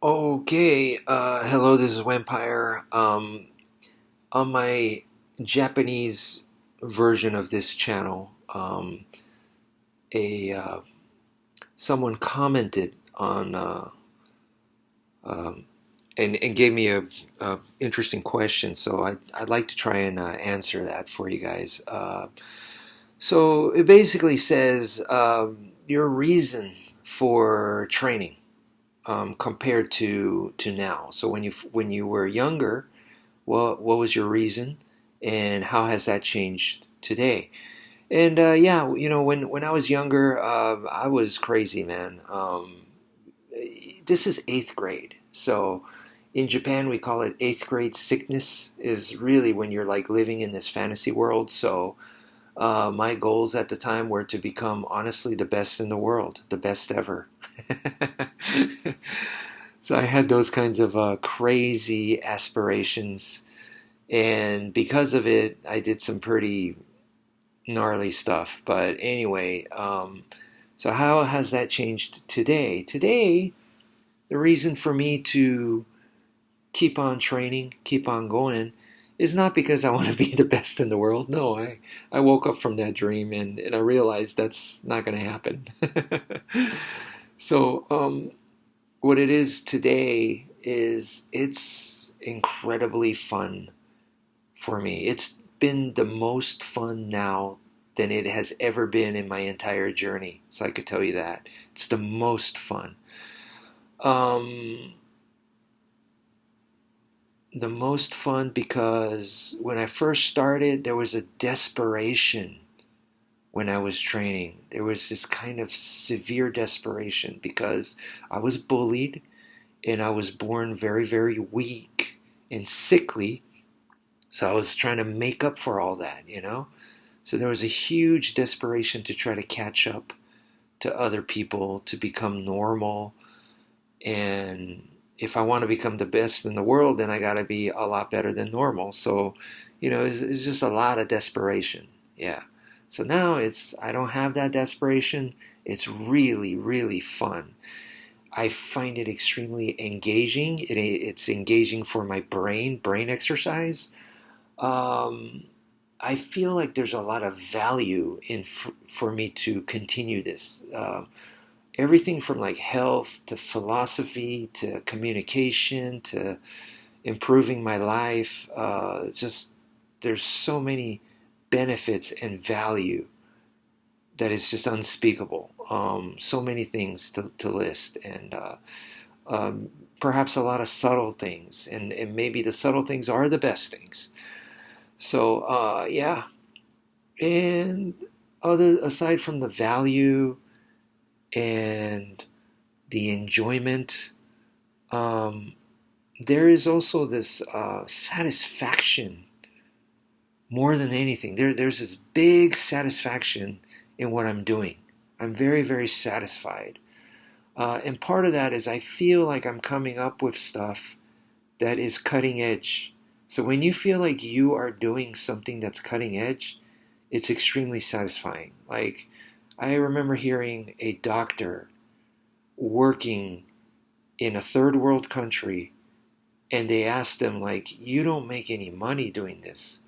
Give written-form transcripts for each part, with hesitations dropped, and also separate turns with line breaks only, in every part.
Okay, hello, this is Wmpyr. On my Japanese version of this channel, a someone commented on um, and gave me a interesting question, so I'd like to try and answer that for you guys. So it basically says your reason for training compared to now. So when you were younger, what was your reason, and how has that changed today? And yeah, when I was younger, I was crazy, man. This is eighth grade, so in Japan we call it eighth grade sickness. Is really when you're like living in this fantasy world. So my goals at the time were to become honestly the best in the world, the best ever. So I had those kinds of crazy aspirations, and because of it, I did some pretty gnarly stuff. But anyway, so how has that changed today? Today, the reason for me to keep on training, keep on going, is not because I want to be the best in the world. No, I woke up from that dream and I realized that's not going to happen. So, what it is today is it's incredibly fun for me. It's been the most fun now than it has ever been in my entire journey. So I could tell you that. It's the most fun. Um, the most fun because when I first started, there was a desperation when I was training. There was this kind of severe desperation because I was bullied and I was born very, very weak and sickly. So I was trying to make up for all that. So there was a huge desperation to try to catch up to other people, to become normal. And if I want to become the best in the world, then I got to be a lot better than normal. So, it's just a lot of desperation. Yeah. So now I don't have that desperation. It's really, really fun. I find it extremely engaging. It's engaging for my brain exercise. Um, I feel like there's a lot of value for me to continue this. Everything from like health to philosophy to communication to improving my life. Just there's so many benefits and value that is just unspeakable. So many things to list, and perhaps a lot of subtle things, and maybe the subtle things are the best things. So yeah, and other aside from the value and the enjoyment, um, there is also this satisfaction more than anything. There's this big satisfaction in what I'm doing. I'm very, very satisfied. And part of that is I feel like I'm coming up with stuff that is cutting edge. So when you feel like you are doing something that's cutting edge, it's extremely satisfying. Like, I remember hearing a doctor working in a third world country, and they asked him, like, you don't make any money doing this.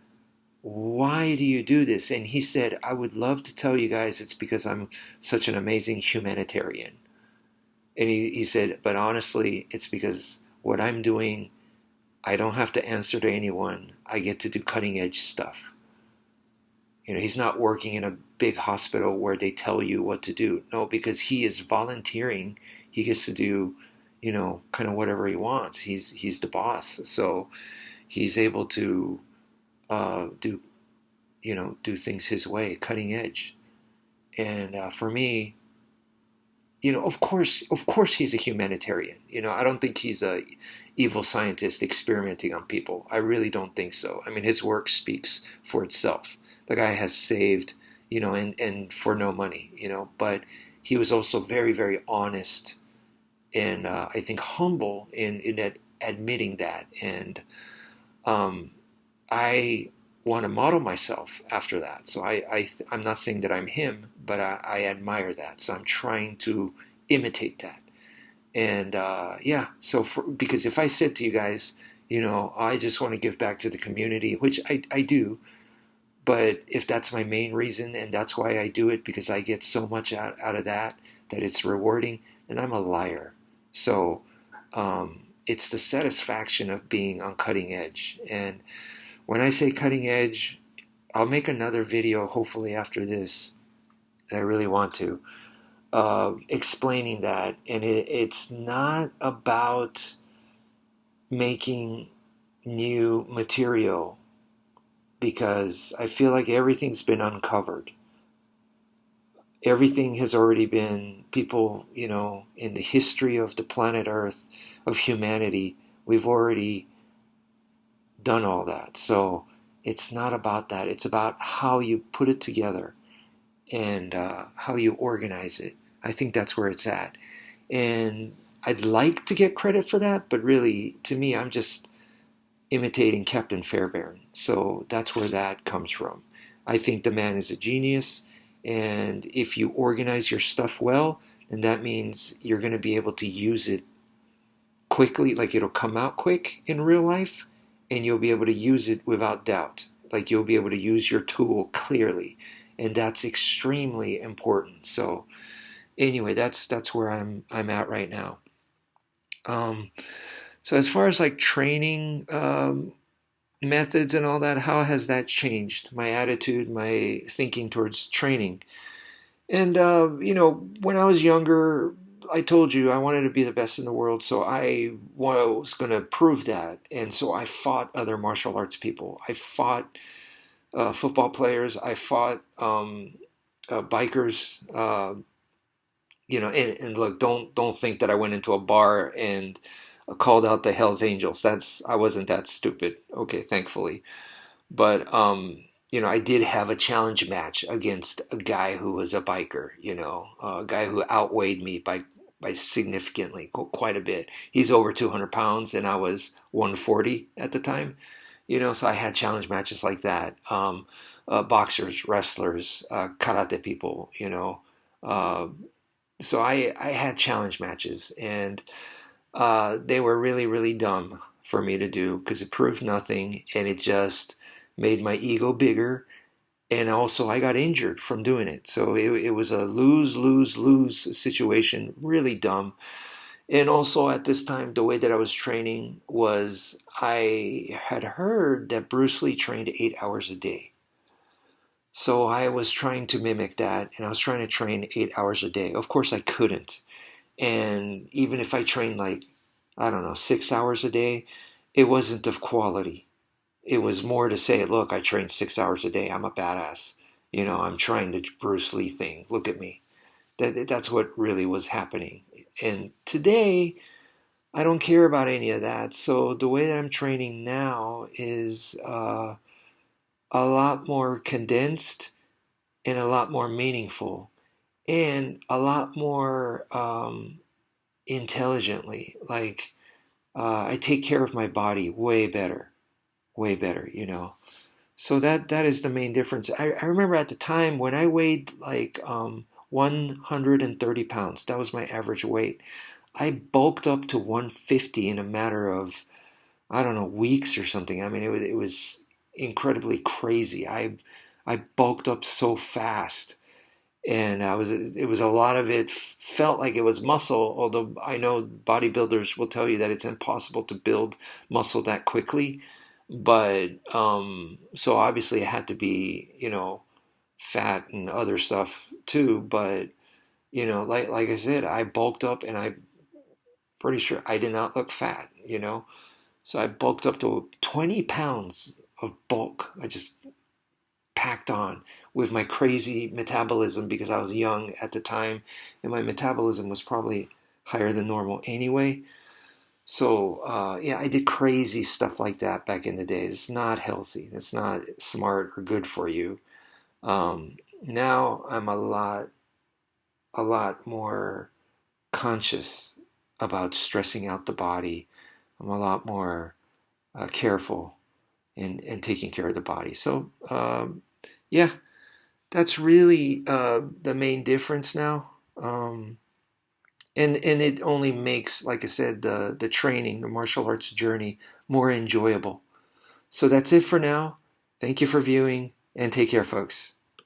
Why do you do this? And he said, I would love to tell you guys it's because I'm such an amazing humanitarian. And he said, but honestly, it's because what I'm doing, I don't have to answer to anyone. I get to do cutting edge stuff. He's not working in a big hospital where they tell you what to do. No, because he is volunteering. He gets to do, kind of whatever he wants. He's the boss. So he's able to do things his way, cutting edge. And for me, of course, he's a humanitarian. I don't think he's a evil scientist experimenting on people. I really don't think so. I mean, his work speaks for itself. The guy has saved, and for no money, but he was also very, very honest and I think humble in admitting that. And I want to model myself after that. So I'm not saying that I'm him, but I admire that. So I'm trying to imitate that. And yeah, because if I said to you guys, I just want to give back to the community, which I do, but if that's my main reason and that's why I do it, because I get so much out of that it's rewarding, then I'm a liar. So it's the satisfaction of being on cutting edge. And when I say cutting edge, I'll make another video hopefully after this that I really want to, explaining that. And it's not about making new material, because I feel like everything's been uncovered. Everything has already been, people, in the history of the planet Earth, of humanity, we've already done all that. So it's not about that. It's about how you put it together and how you organize it. I think that's where it's at. And I'd like to get credit for that, but really, to me, I'm just imitating Captain Fairbairn. So that's where that comes from. I think the man is a genius, and if you organize your stuff well, then that means you're going to be able to use it quickly, like it'll come out quick in real life, and you'll be able to use it without doubt. Like you'll be able to use your tool clearly, and that's extremely important. So anyway, that's where I'm at right now. Um, so as far as like training methods and all that, how has that changed? My attitude, my thinking towards training. And when I was younger, I told you I wanted to be the best in the world, so I was going to prove that. And so I fought other martial arts people. I fought football players. I fought bikers. And look, don't think that I went into a bar and called out the Hell's Angels. I wasn't that stupid. Okay, thankfully. But I did have a challenge match against a guy who was a biker. A guy who outweighed me by significantly, quite a bit. He's over 200 pounds, and I was 140 at the time. So I had challenge matches like that. Boxers, wrestlers, karate people. Uh, so I had challenge matches, and they were really, really dumb for me to do because it proved nothing, and it just made my ego bigger. And also, I got injured from doing it. So it was a lose, lose, lose situation, really dumb. And also, at this time, the way that I was training was, I had heard that Bruce Lee trained 8 hours a day. So I was trying to mimic that, and I was trying to train 8 hours a day. Of course, I couldn't. And even if I trained like, I don't know, 6 hours a day, it wasn't of quality. It was more to say, look, I train 6 hours a day. I'm a badass. I'm trying the Bruce Lee thing. Look at me. That's what really was happening. And today, I don't care about any of that. So the way that I'm training now is a lot more condensed and a lot more meaningful and a lot more intelligently. Like, I take care of my body way better. So that is the main difference. I remember at the time when I weighed like 130 pounds, that was my average weight. I bulked up to 150 in a matter of, I don't know, weeks or something. I mean, it was incredibly crazy. I bulked up so fast, and it was a lot of it felt like it was muscle, although I know bodybuilders will tell you that it's impossible to build muscle that quickly. But so obviously it had to be, fat and other stuff too. But like I said, I bulked up, and I'm pretty sure I did not look fat. So I bulked up to 20 pounds of bulk. I just packed on with my crazy metabolism, because I was young at the time, and my metabolism was probably higher than normal anyway. So yeah, I did crazy stuff like that back in the day. It's not healthy. It's not smart or good for you. Now I'm a lot more conscious about stressing out the body. I'm a lot more careful and taking care of the body. So yeah, that's really the main difference now. And it only makes, like I said, the training, the martial arts journey more enjoyable. So that's it for now. Thank you for viewing, and take care, folks.